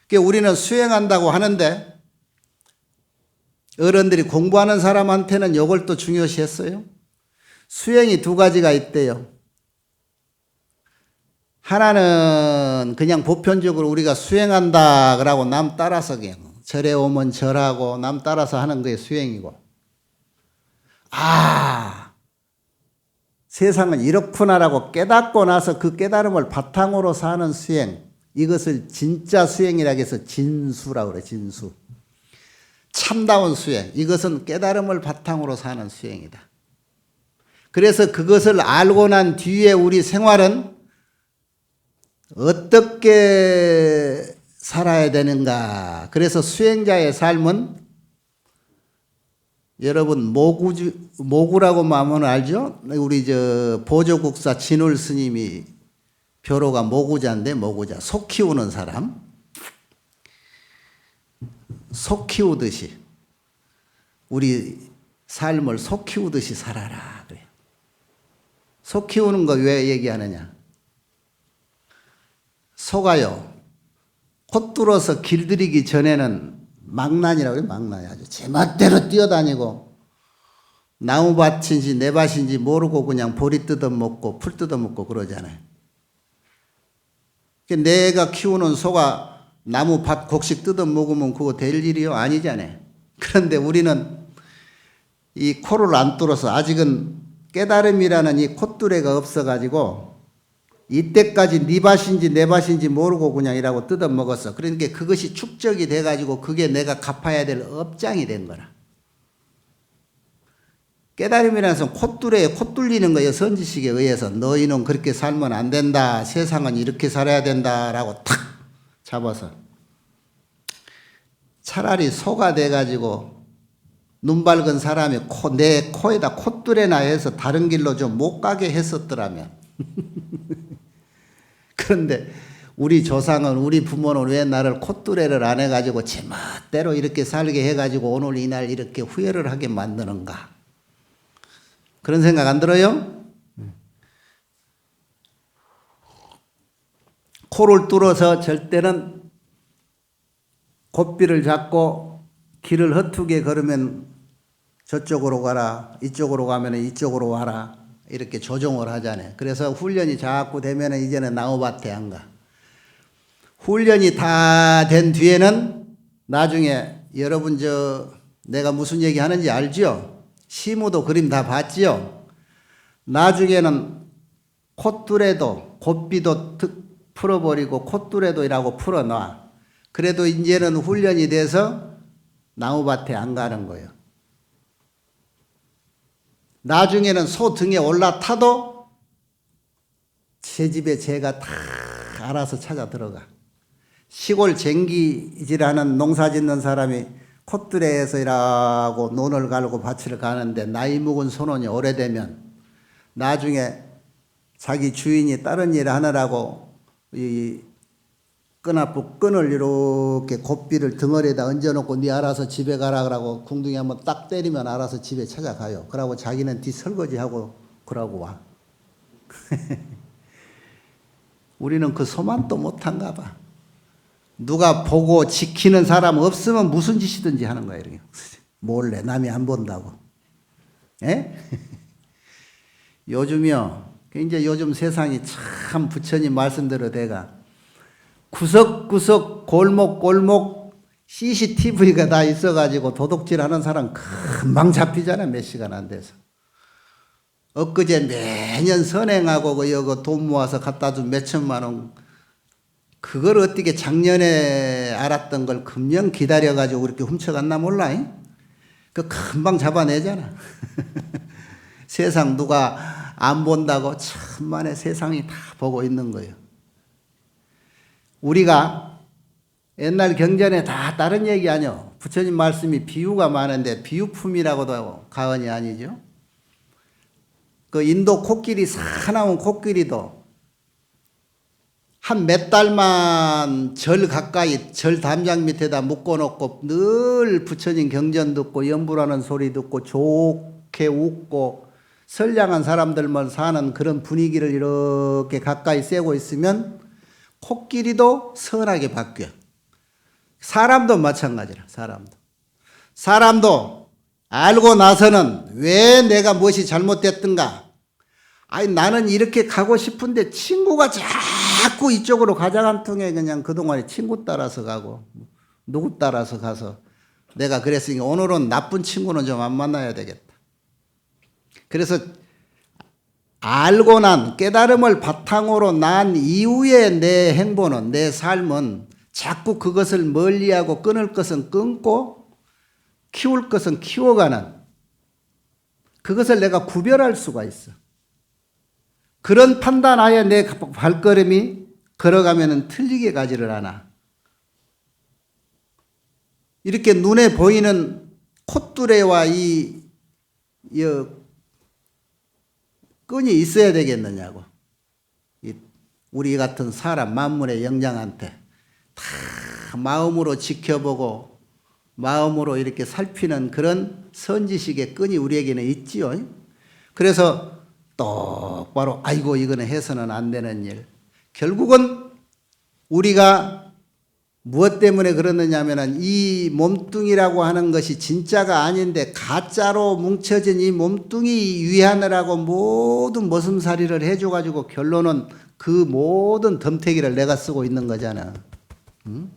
그러니까 우리는 수행한다고 하는데 어른들이 공부하는 사람한테는 이걸 또 중요시했어요. 수행이 두 가지가 있대요. 하나는 그냥 보편적으로 우리가 수행한다 그러고 남 따라서 그냥 절에 오면 절하고 남 따라서 하는 게 수행이고, 세상은 이렇구나라고 깨닫고 나서 그 깨달음을 바탕으로 사는 수행, 이것을 진짜 수행이라고 해서 진수라고 그래. 진수. 참다운 수행, 이것은 깨달음을 바탕으로 사는 수행이다. 그래서 그것을 알고 난 뒤에 우리 생활은 어떻게 살아야 되는가. 그래서 수행자의 삶은 여러분 모구라고 하면 알죠? 우리 보조국사 진울 스님이 벼로가 모구자인데, 모구자 소 키우는 사람, 소 키우듯이 우리 삶을 소 키우듯이 살아라 그래요. 소 키우는 거 왜 얘기하느냐? 소가요, 콧 뚫어서 길들이기 전에는 망난이라고 그래. 망난이 아주 제멋대로 뛰어다니고 나무밭인지 내 밭인지 모르고 그냥 보리 뜯어먹고 풀 뜯어먹고 그러잖아요. 내가 키우는 소가 나무밭 곡식 뜯어먹으면 그거 될 일이요? 아니잖아요. 그런데 우리는 이 코를 안 뚫어서 아직은 깨달음이라는 이 콧뚜레가 없어가지고 이때까지 네 밭인지 내 밭인지 모르고 그냥 이라고 뜯어먹었어. 그러니까 그것이 축적이 돼가지고 그게 내가 갚아야 될 업장이 된 거라. 깨달음이라는 것은 콧뚜레에 콧 뚫리는 거예요. 선지식에 의해서 너희는 그렇게 살면 안 된다. 세상은 이렇게 살아야 된다라고 탁 잡아서 차라리 소가 돼가지고 눈 밝은 사람이 내 코에다 콧뚜레나 해서 다른 길로 좀 못 가게 했었더라면 그런데 우리 조상은 우리 부모는 왜 나를 콧뚜레를 안 해가지고 제멋대로 이렇게 살게 해가지고 오늘 이날 이렇게 후회를 하게 만드는가. 그런 생각 안 들어요? 코를 뚫어서 절대는 곱비를 잡고 길을 헛투게 걸으면 저쪽으로 가라, 이쪽으로 가면 이쪽으로 와라 이렇게 조종을 하잖아요. 그래서 훈련이 자꾸 되면 이제는 나무밭에 안 가. 훈련이 다 된 뒤에는 나중에 여러분 내가 무슨 얘기 하는지 알죠? 시무도 그림 다 봤지요? 나중에는 콧뚜레도 곱비도 풀어버리고 콧뚜레도 이라고 풀어놔. 그래도 이제는 훈련이 돼서 나무밭에 안 가는 거예요. 나중에는 소 등에 올라타도 제 집에 제가 다 알아서 찾아 들어가. 시골 쟁기질하는 농사 짓는 사람이 콧뚜레에서 일하고 논을 갈고 밭을 가는데 나이 먹은 소년이 오래되면 나중에 자기 주인이 다른 일을 하느라고 이 끈아프 끈을 이렇게 곱비를 덩어리에다 얹어놓고 네 알아서 집에 가라 그러고 궁둥이 한번 딱 때리면 알아서 집에 찾아가요. 그러고 자기는 뒤 설거지하고 그러고 와. 우리는 그 소만도 못한가 봐. 누가 보고 지키는 사람 없으면 무슨 짓이든지 하는 거예요. 이렇게. 몰래 남이 안 본다고. 예? 요즘이요. 이제 요즘 세상이 참 부처님 말씀대로 돼가 구석구석 골목골목 CCTV가 다 있어가지고 도둑질 하는 사람 금방 잡히잖아. 몇 시간 안 돼서. 엊그제 매년 선행하고 그 돈 모아서 갖다 준 몇천만 원 그걸 어떻게 작년에 알았던 걸 금년 기다려가지고 그렇게 훔쳐갔나 몰라. 그 금방 잡아내잖아. 세상 누가 안 본다고 천만에 세상이 다 보고 있는 거예요. 우리가 옛날 경전에 다 다른 얘기 아니요. 부처님 말씀이 비유가 많은데 비유품이라고도 가언이 아니죠. 그 인도 코끼리 사나운 코끼리도 한 몇 달만 절 가까이 절 담장 밑에다 묶어놓고 늘 부처님 경전 듣고 연불하는 소리 듣고 좋게 웃고 선량한 사람들만 사는 그런 분위기를 이렇게 가까이 쐬고 있으면 코끼리도 선하게 바뀌어. 사람도 마찬가지라. 사람도 알고 나서는 왜 내가 무엇이 잘못됐던가. 아니 나는 이렇게 가고 싶은데 친구가 자꾸 이쪽으로 가자간 통에 그냥 그동안에 친구 따라서 가고 누구 따라서 가서 내가 그랬으니까 오늘은 나쁜 친구는 좀 안 만나야 되겠다. 그래서 알고 난 깨달음을 바탕으로 난 이후에 내 행보는 내 삶은 자꾸 그것을 멀리하고 끊을 것은 끊고 키울 것은 키워가는 그것을 내가 구별할 수가 있어. 그런 판단하에 내 발걸음이 걸어가면 틀리게 가지를 않아. 이렇게 눈에 보이는 콧뚜레와 이 끈이 있어야 되겠느냐고. 우리 같은 사람 만물의 영장한테 다 마음으로 지켜보고 마음으로 이렇게 살피는 그런 선지식의 끈이 우리에게는 있지요. 그래서 똑바로 아이고 이거는 해서는 안 되는 일. 결국은 우리가 무엇 때문에 그러느냐 하면은 이 몸뚱이라고 하는 것이 진짜가 아닌데 가짜로 뭉쳐진 이 몸뚱이 위하느라고 모든 머슴살이를 해줘가지고 결론은 그 모든 덤태기를 내가 쓰고 있는 거잖아. 응?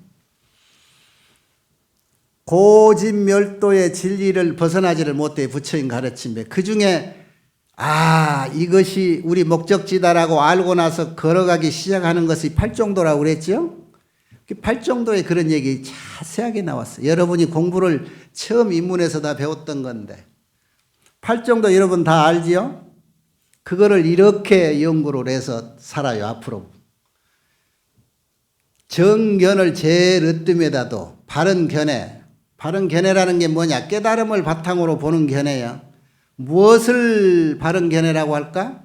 고진멸도의 진리를 벗어나지를 못해 부처님 가르침에 그 중에 이것이 우리 목적지다라고 알고 나서 걸어가기 시작하는 것이 팔정도라고 그랬죠? 팔정도에 그런 얘기 자세하게 나왔어요. 여러분이 공부를 처음 입문해서 다 배웠던 건데 팔정도 여러분 다 알지요? 그거를 이렇게 연구를 해서 살아요. 앞으로 정견을 제일 으뜸에다도 바른 견해, 바른 견해라는 게 뭐냐? 깨달음을 바탕으로 보는 견해야. 무엇을 바른 견해라고 할까?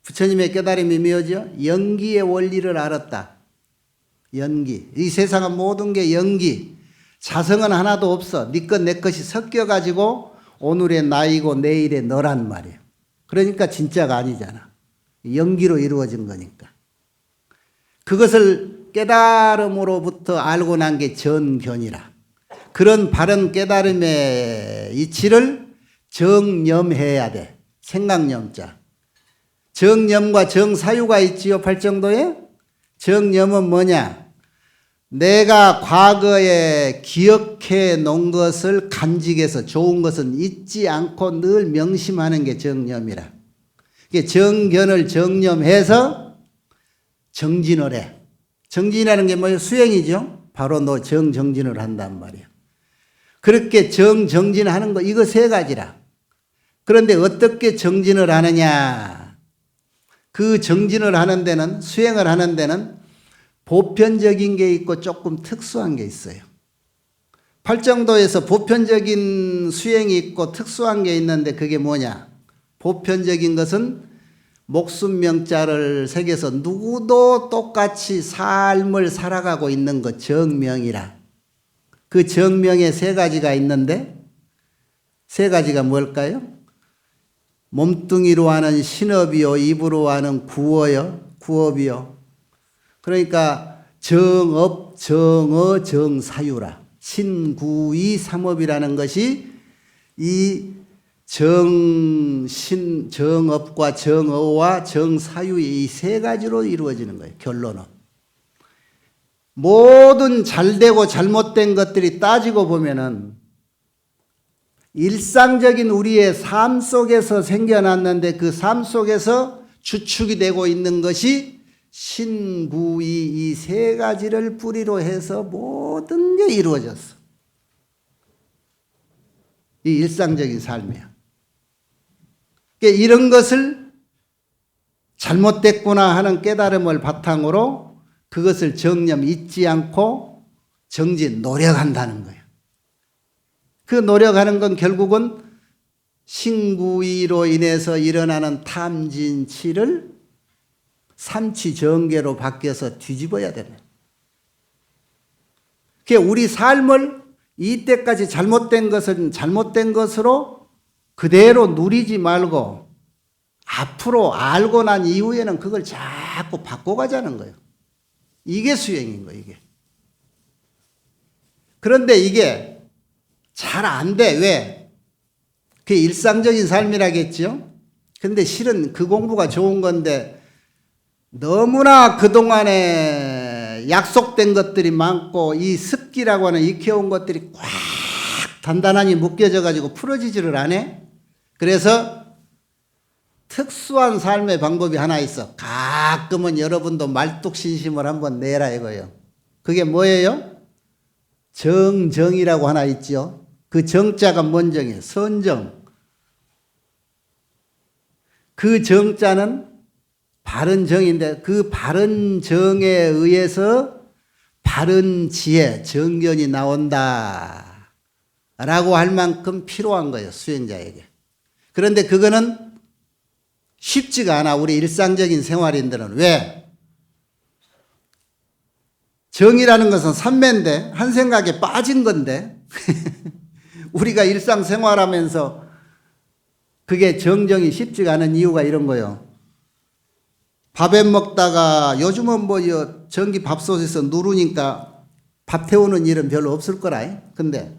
부처님의 깨달음이 뭐죠? 연기의 원리를 알았다. 연기. 이 세상은 모든 게 연기. 자성은 하나도 없어. 네 것 내 것이 섞여가지고 오늘의 나이고 내일의 너란 말이에요. 그러니까 진짜가 아니잖아. 연기로 이루어진 거니까. 그것을 깨달음으로부터 알고 난 게 전견이라. 그런 바른 깨달음의 이치를 정념해야 돼. 생각념자. 정념과 정사유가 있지요. 팔정도에. 정념은 뭐냐? 내가 과거에 기억해 놓은 것을 간직해서 좋은 것은 잊지 않고 늘 명심하는 게 정념이라. 정견을 정념해서 정진을 해. 정진이라는 게 뭐예요? 수행이죠. 바로 너 정진을 한단 말이야. 그렇게 정진하는 거 이거 세 가지라. 그런데 어떻게 정진을 하느냐? 그 정진을 하는 데는 수행을 하는 데는 보편적인 게 있고 조금 특수한 게 있어요. 팔정도에서 보편적인 수행이 있고 특수한 게 있는데 그게 뭐냐? 보편적인 것은 목숨명자를 새겨서 누구도 똑같이 삶을 살아가고 있는 것 정명이라. 그 정명에 세 가지가 있는데 세 가지가 뭘까요? 몸뚱이로 하는 신업이요, 입으로 하는 구업이요. 그러니까 정업, 정어, 정사유라. 신구이 삼업이라는 것이 이 정업과 정어와 정사유의 이 세 가지로 이루어지는 거예요. 결론은. 모든 잘되고 잘못된 것들이 따지고 보면은 일상적인 우리의 삶 속에서 생겨났는데 그 삶 속에서 주축이 되고 있는 것이 신구이 이 세 가지를 뿌리로 해서 모든 게 이루어졌어. 이 일상적인 삶이야. 그러니까 이런 것을 잘못됐구나 하는 깨달음을 바탕으로 그것을 정념 잊지 않고 정진 노력한다는 거예요. 그 노력하는 건 결국은 신구이로 인해서 일어나는 탐진치를 삼치정계로 바뀌어서 뒤집어야 되는. 그러니까 우리 삶을 이때까지 잘못된 것은 잘못된 것으로 그대로 누리지 말고 앞으로 알고 난 이후에는 그걸 자꾸 바꿔가자는 거예요. 이게 수행인 거예요. 이게. 그런데 이게 잘 안 돼. 왜? 그게 일상적인 삶이라겠죠? 근데 실은 그 공부가 좋은 건데 너무나 그동안에 약속된 것들이 많고 이 습기라고 하는 익혀온 것들이 꽉 단단하니 묶여져 가지고 풀어지지를 않아. 그래서 특수한 삶의 방법이 하나 있어. 가끔은 여러분도 말뚝신심을 한번 내라 이거예요. 그게 뭐예요? 정정이라고 하나 있죠. 그 정자가 뭔 정이에요? 선정. 그 정자는 바른 정인데 그 바른 정에 의해서 바른 지혜, 정견이 나온다 라고 할 만큼 필요한 거예요. 수행자에게. 그런데 그거는 쉽지가 않아. 우리 일상적인 생활인들은. 왜? 정이라는 것은 삼매인데 한 생각에 빠진 건데 우리가 일상생활하면서 그게 정정이 쉽지가 않은 이유가 이런 거예요. 밥에 먹다가 요즘은 뭐 전기 밥솥에서 누르니까 밥 태우는 일은 별로 없을 거라. 근데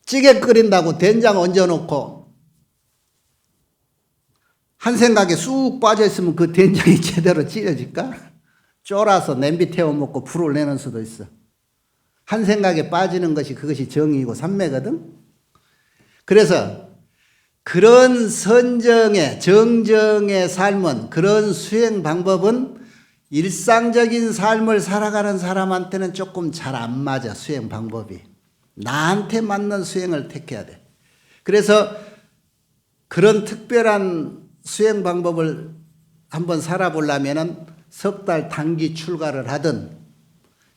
찌개 끓인다고 된장 얹어놓고 한 생각에 쑥 빠져있으면 그 된장이 제대로 찌려질까? 쫄아서 냄비 태워 먹고 불을 내는 수도 있어. 한 생각에 빠지는 것이 그것이 정의이고 삼매거든. 그래서 그런 선정의 정정의 삶은, 그런 수행 방법은 일상적인 삶을 살아가는 사람한테는 조금 잘 안 맞아. 수행 방법이 나한테 맞는 수행을 택해야 돼. 그래서 그런 특별한 수행 방법을 한번 살아보려면은 석 달 단기 출가를 하든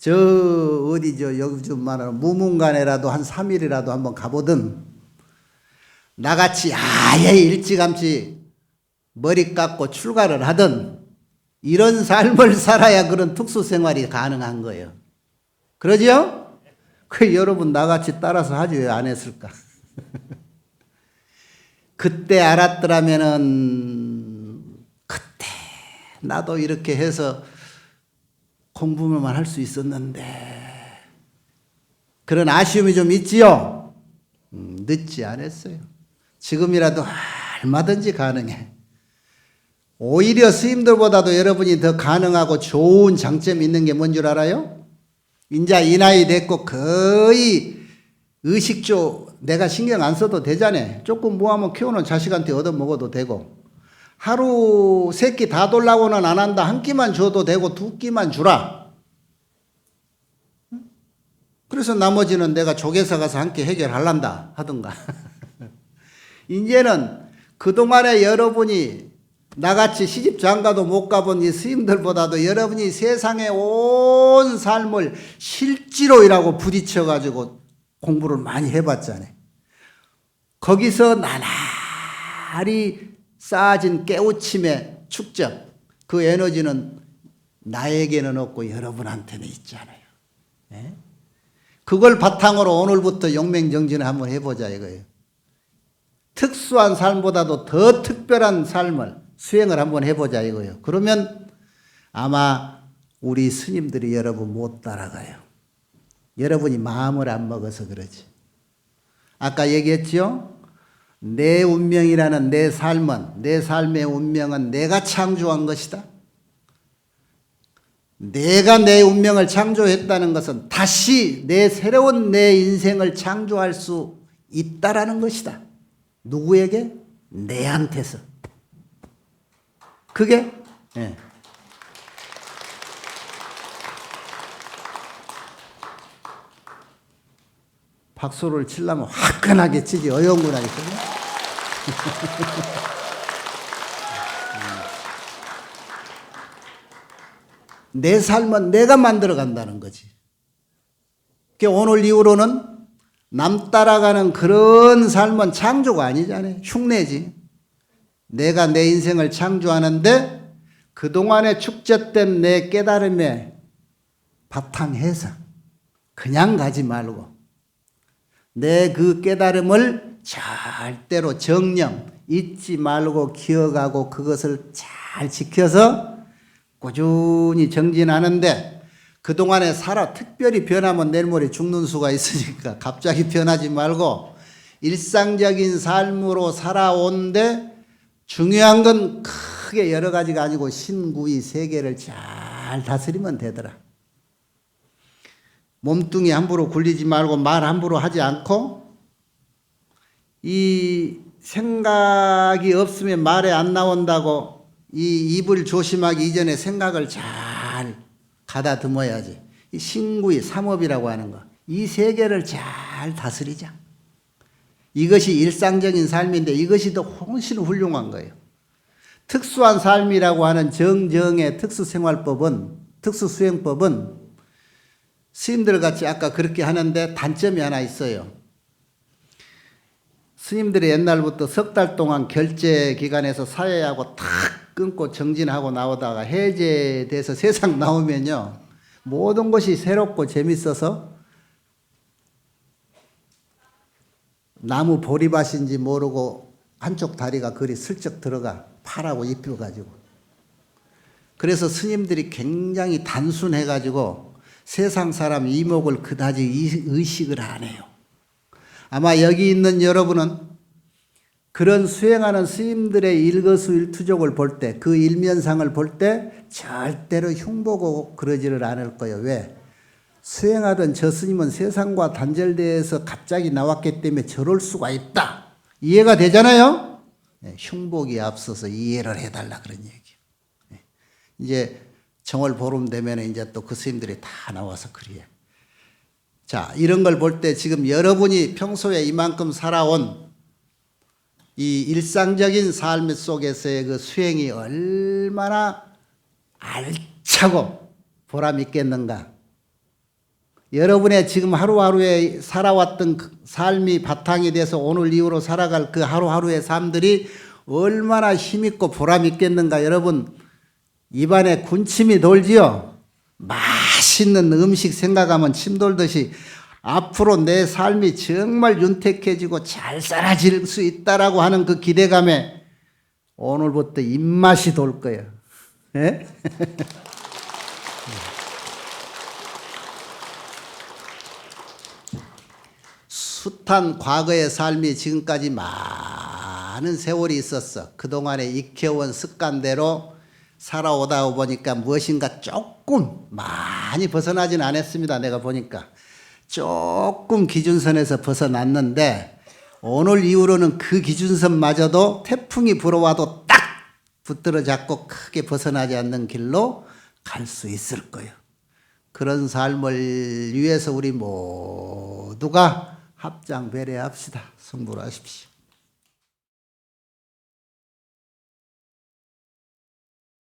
요즘 말하는 무문관에라도 한 3일이라도 한번 가보든 나같이 아예 일찌감치 머리 깎고 출가를 하든 이런 삶을 살아야 그런 특수 생활이 가능한 거예요. 그러지요? 그 여러분 나같이 따라서 하지 왜 안 했을까? 그때 알았더라면은 그때 나도 이렇게 해서 공부만 할 수 있었는데 그런 아쉬움이 좀 있지요? 늦지 않았어요. 지금이라도 얼마든지 가능해. 오히려 스님들보다도 여러분이 더 가능하고 좋은 장점이 있는 게 뭔 줄 알아요? 인자 이 나이 됐고 거의 의식조 내가 신경 안 써도 되잖아. 조금 뭐하면 키우는 자식한테 얻어먹어도 되고 하루 세 끼 다 돌라고는 안 한다. 한 끼만 줘도 되고 두 끼만 주라. 그래서 나머지는 내가 조계사 가서 한 끼 해결하란다 하던가. 이제는 그동안에 여러분이 나같이 시집 장가도 못 가본 이 스님들보다도 여러분이 세상에 온 삶을 실지로 일하고 부딪혀가지고 공부를 많이 해봤잖아요. 거기서 나날이 쌓아진 깨우침의 축적, 그 에너지는 나에게는 없고 여러분한테는 있잖아요. 네? 그걸 바탕으로 오늘부터 용맹정진을 한번 해보자 이거예요. 특수한 삶보다도 더 특별한 삶을 수행을 한번 해보자 이거예요. 그러면 아마 우리 스님들이 여러분 못 따라가요. 여러분이 마음을 안 먹어서 그러지. 아까 얘기했지요? 내 운명이라는 내 삶은, 내 삶의 운명은 내가 창조한 것이다. 내가 내 운명을 창조했다는 것은 다시 새로운 내 인생을 창조할 수 있다라는 것이다. 누구에게? 내한테서. 그게 예. 박수를 치려면 화끈하게 치지 어영부하게 치지. 내 삶은 내가 만들어 간다는 거지. 오늘 이후로는 남 따라가는 그런 삶은 창조가 아니잖아요. 흉내지. 내가 내 인생을 창조하는데 그동안에 축적된 내 깨달음에 바탕해서 그냥 가지 말고 내 그 깨달음을 절대로 정령 잊지 말고 기억하고 그것을 잘 지켜서 꾸준히 정진하는데 그동안에 특별히 변하면 내일 모레 죽는 수가 있으니까 갑자기 변하지 말고 일상적인 삶으로 살아온데 중요한 건 크게 여러 가지가 아니고 신구이 세계를 잘 다스리면 되더라. 몸뚱이 함부로 굴리지 말고 말 함부로 하지 않고 이 생각이 없으면 말에 안 나온다고 이 입을 조심하기 이전에 생각을 잘 가다듬어야지. 이 신구이 삼업이라고 하는 거. 이 세계를 잘 다스리자. 이것이 일상적인 삶인데 이것이 더 훨씬 훌륭한 거예요. 특수한 삶이라고 하는 정정의 특수생활법은 특수수행법은 스님들 같이 아까 그렇게 하는데 단점이 하나 있어요. 스님들이 옛날부터 석 달 동안 결제 기간에서 사회하고 탁 끊고 정진하고 나오다가 해제돼서 세상 나오면요. 모든 것이 새롭고 재밌어서 나무 보리밭인지 모르고 한쪽 다리가 그리 슬쩍 들어가 파라고 입혀가지고 그래서 스님들이 굉장히 단순해가지고 세상 사람 이목을 그다지 의식을 안 해요. 아마 여기 있는 여러분은 그런 수행하는 스님들의 일거수일투족을 볼 때, 그 일면상을 볼 때 절대로 흉보고 그러지를 않을 거예요. 왜? 수행하던 저 스님은 세상과 단절되어서 갑자기 나왔기 때문에 저럴 수가 있다. 이해가 되잖아요? 네, 흉복이 앞서서 이해를 해달라 그런 얘기예요. 네. 이제 정월 보름 되면 이제 또 그 스님들이 다 나와서 그래요. 자, 이런 걸 볼 때 지금 여러분이 평소에 이만큼 살아온 이 일상적인 삶 속에서의 그 수행이 얼마나 알차고 보람 있겠는가. 여러분의 지금 하루하루에 살아왔던 그 삶이 바탕이 돼서 오늘 이후로 살아갈 그 하루하루의 삶들이 얼마나 힘있고 보람 있겠는가. 여러분 입안에 군침이 돌지요. 맛있는 음식 생각하면 침 돌듯이 앞으로 내 삶이 정말 윤택해지고 잘 살아질 수 있다라고 하는 그 기대감에 오늘부터 입맛이 돌 거예요. 예? 숱한 과거의 삶이 지금까지 많은 세월이 있었어. 그동안에 익혀온 습관대로 살아오다 보니까 무엇인가 조금 많이 벗어나진 않았습니다. 내가 보니까. 조금 기준선에서 벗어났는데 오늘 이후로는 그 기준선마저도 태풍이 불어와도 딱 붙들어 잡고 크게 벗어나지 않는 길로 갈 수 있을 거예요. 그런 삶을 위해서 우리 모두가 합장 배려합시다. 승부하십시오.